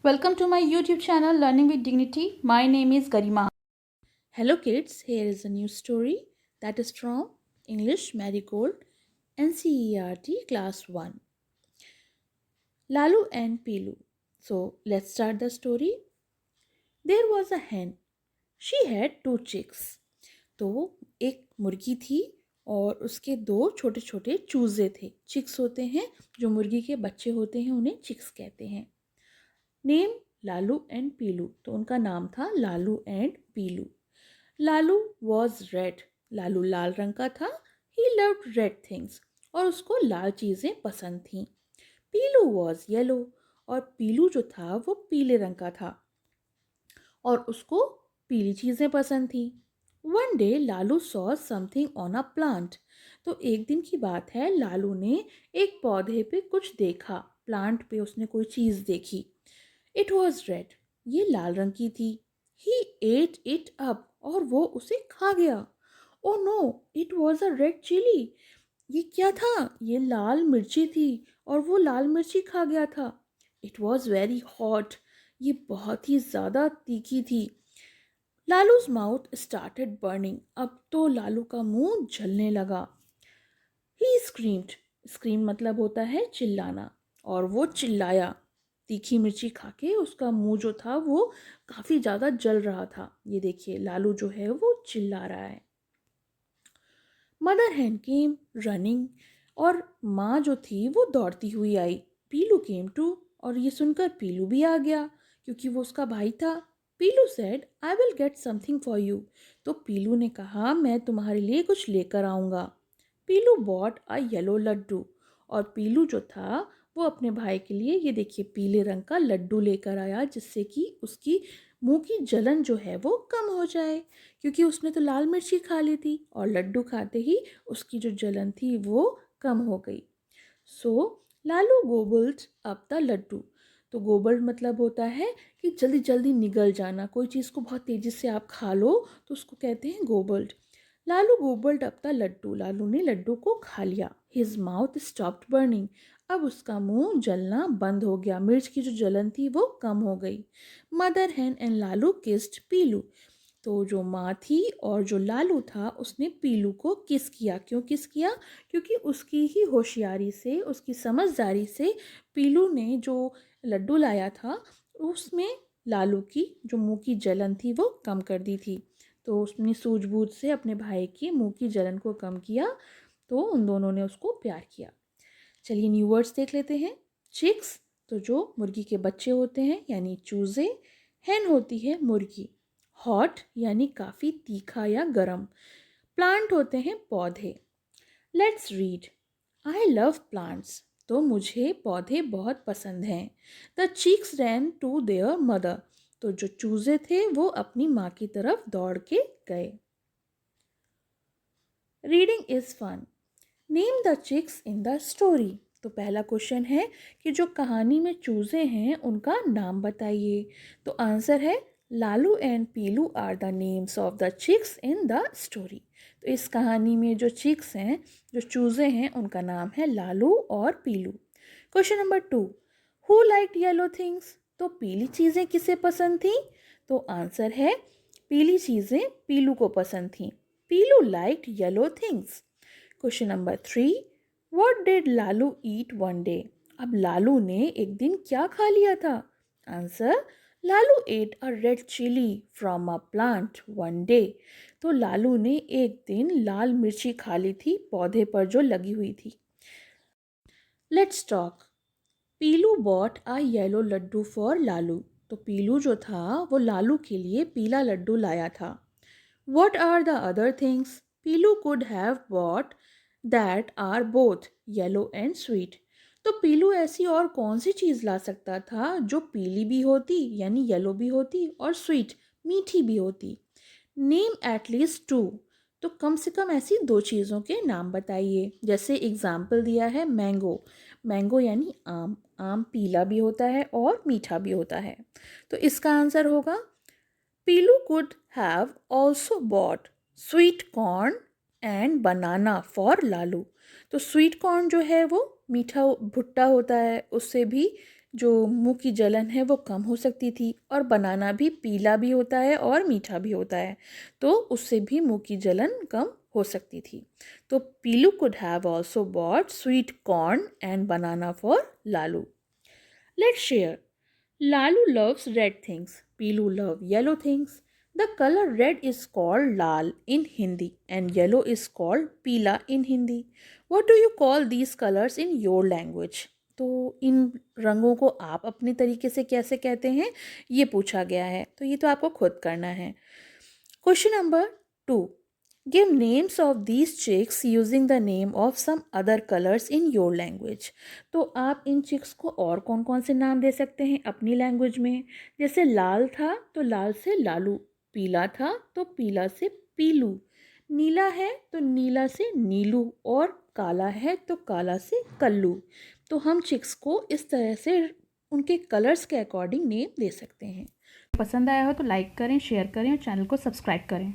Welcome to my YouTube channel Learning with Dignity. My name is Garima. Hello kids, here is a new story that is from English Marigold NCERT Class 1. Lalu and Pilu. So let's start the story. There was a hen. She had two chicks. तो एक मुर्गी थी और उसके दो छोटे छोटे चूजे थे. चिक्स होते हैं जो मुर्गी के बच्चे होते हैं, उन्हें चिक्स कहते हैं. Name Lalu and Pilu. तो उनका नाम था Lalu and Pilu. Lalu was red. Lalu लाल रंग का था. He loved red things. और उसको लाल चीज़ें पसंद थीं. Pilu was yellow. और पीलू जो था वो पीले रंग का था और उसको पीली चीज़ें पसंद थी. One day Lalu saw something on a plant. तो एक दिन की बात है, लालू ने एक पौधे पे कुछ देखा. प्लांट पे उसने कोई चीज़ देखी. It was red. ये लाल रंग की थी. He ate it up. और वो उसे खा गया. Oh no, it was a red chilli. ये क्या था? ये लाल मिर्ची थी और वो लाल मिर्ची खा गया था. It was very hot. ये बहुत ही ज़्यादा तीखी थी. लालूज माउथ स्टार्टेड बर्निंग. अब तो लालू का मुंह जलने लगा. ही स्क्रीम्ड. स्क्रीम मतलब होता है चिल्लाना. और वो चिल्लाया. तीखी मिर्ची खा के उसका मुंह जो था वो काफ़ी ज़्यादा जल रहा था. ये देखिए, लालू जो है वो चिल्ला रहा है. मदर हैन केम रनिंग. और माँ जो थी वो दौड़ती हुई आई. पीलू केम टू. और ये सुनकर पीलू भी आ गया क्योंकि वो उसका भाई था. Pilu said I will get something for you. तो पीलू ने कहा, मैं तुम्हारे लिए कुछ लेकर आऊँगा. पीलू बॉट अ येलो लड्डू. और पीलू जो था वो अपने भाई के लिए, ये देखिए, पीले रंग का लड्डू लेकर आया जिससे कि उसकी मुंह की जलन जो है वो कम हो जाए, क्योंकि उसने तो लाल मिर्ची खा ली थी और लड्डू खाते ही उसकी जो जलन थी वो कम हो गई. सो Lalu gobbled up the Laddu. तो गोबल्ड मतलब होता है कि जल्दी जल्दी निगल जाना. कोई चीज़ को बहुत तेज़ी से आप खा लो तो उसको कहते हैं gobbled. Lalu gobbled up the laddoo. Lalu ने लड्डू को खा लिया. His mouth stopped burning. अब उसका मुंह जलना बंद हो गया. मिर्च की जो जलन थी वो कम हो गई. Mother hen and Lalu kissed Pilu. तो जो माँ थी और जो लालू था उसने पीलू को किस किया. क्यों किस किया? क्योंकि उसकी ही होशियारी से, उसकी समझदारी से पीलू ने जो लड्डू लाया था उसमें लालू की जो मुंह की जलन थी वो कम कर दी थी. तो उसने सूझबूझ से अपने भाई की मुंह की जलन को कम किया. तो उन दोनों ने उसको प्यार किया. चलिए न्यू वर्ड्स देख लेते हैं. चिक्स, तो जो मुर्गी के बच्चे होते हैं यानी चूजे. हैन होती है मुर्गी. हॉट यानी काफ़ी तीखा या गरम. प्लांट होते हैं पौधे. Let's read. I love plants. तो मुझे पौधे बहुत पसंद हैं. The chicks ran to their mother. तो जो चूजे थे वो अपनी माँ की तरफ दौड़ के गए. Reading is fun. Name the chicks in the story. तो पहला क्वेश्चन है कि जो कहानी में चूजे हैं उनका नाम बताइए. तो आंसर है Lalu and Pilu are the names of the chicks in the story. तो इस कहानी में जो चिक्स हैं, जो चूजे हैं, उनका नाम है लालू और Pilu. Question number 2. Who liked yellow things. तो पीली चीज़ें किसे पसंद थी? तो आंसर है पीली चीज़ें पीलू को पसंद थी. Pilu liked yellow things. Question number 3. What did Lalu eat one day. अब लालू ने एक दिन क्या खा लिया था? Answer Lalu ate a red chilli from a plant one day. तो लालू ने एक दिन लाल मिर्ची खा ली थी पौधे पर जो लगी हुई थी. Let's talk. Pilu bought a yellow laddoo for Lalu. तो पीलू जो था वो लालू के लिए पीला लड्डू लाया था. What are the other things Pilu could have bought that are both yellow and sweet? तो पीलू ऐसी और कौन सी चीज़ ला सकता था जो पीली भी होती यानी येलो भी होती और स्वीट मीठी भी होती? Name at least two. तो कम से कम ऐसी दो चीज़ों के नाम बताइए. जैसे एग्जाम्पल दिया है मैंगो. मैंगो यानी आम. आम पीला भी होता है और मीठा भी होता है. तो इसका आंसर होगा Pilu could have also bought sweet corn and banana for Lalu. तो स्वीट कॉर्न जो है वो मीठा भुट्टा होता है, उससे भी जो मुंह की जलन है वो कम हो सकती थी। और बनाना भी पीला भी होता है और मीठा भी होता है, तो उससे भी मुंह की जलन कम हो सकती थी। तो Pilu could have also bought sweet corn and banana for Lalu. Let's share. Lalu loves red things. Pilu love yellow things. The color red is called lal in Hindi and yellow is called pila in Hindi. What do you call these colors in your language? तो इन रंगों को आप अपने तरीके से कैसे कहते हैं, ये पूछा गया है। तो ये तो आपको खुद करना है। Question number 2. Give names of these chicks using the name of some other colors in your language. तो आप इन चिक्स को और कौन कौन से नाम दे सकते हैं अपनी लैंग्वेज में। जैसे लाल था तो लाल से लालू, पीला था तो पीला से पीलू, नीला है तो नीला से नीलू, और काला है तो काला से कल्लू। तो हम चिक्स को इस तरह से उनके कलर्स के अकॉर्डिंग नेम दे सकते हैं। पसंद आया हो तो लाइक करें, शेयर करें और चैनल को सब्सक्राइब करें।